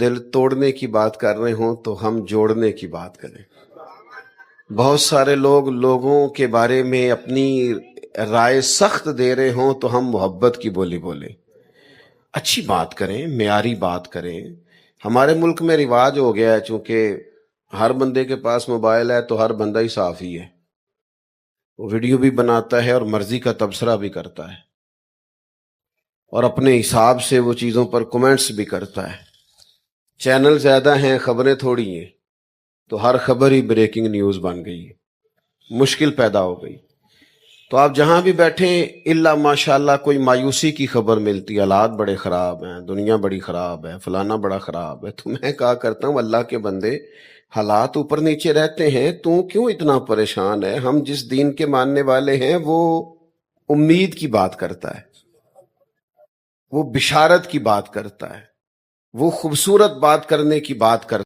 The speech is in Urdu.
دل توڑنے کی بات کر رہے ہوں تو ہم جوڑنے کی بات کریں۔ بہت سارے لوگ لوگوں کے بارے میں اپنی رائے سخت دے رہے ہوں تو ہم محبت کی بولی بولیں، اچھی بات کریں، معیاری بات کریں۔ ہمارے ملک میں رواج ہو گیا ہے، چونکہ ہر بندے کے پاس موبائل ہے تو ہر بندہ ہی صحافی ہے، وہ ویڈیو بھی بناتا ہے اور مرضی کا تبصرہ بھی کرتا ہے، اور اپنے حساب سے وہ چیزوں پر کومنٹس بھی کرتا ہے۔ چینل زیادہ ہیں، خبریں تھوڑی ہیں، تو ہر خبر ہی بریکنگ نیوز بن گئی ہے، مشکل پیدا ہو گئی۔ تو آپ جہاں بھی بیٹھیں الا ماشاءاللہ کوئی مایوسی کی خبر ملتی ہے، حالات بڑے خراب ہیں، دنیا بڑی خراب ہے، فلانا بڑا خراب ہے، تو میں کہا کرتا ہوں اللہ کے بندے، حالات اوپر نیچے رہتے ہیں، تو کیوں اتنا پریشان ہے؟ ہم جس دین کے ماننے والے ہیں وہ امید کی بات کرتا ہے، وہ بشارت کی بات کرتا ہے، وہ خوبصورت بات کرنے کی بات کرتا ہے۔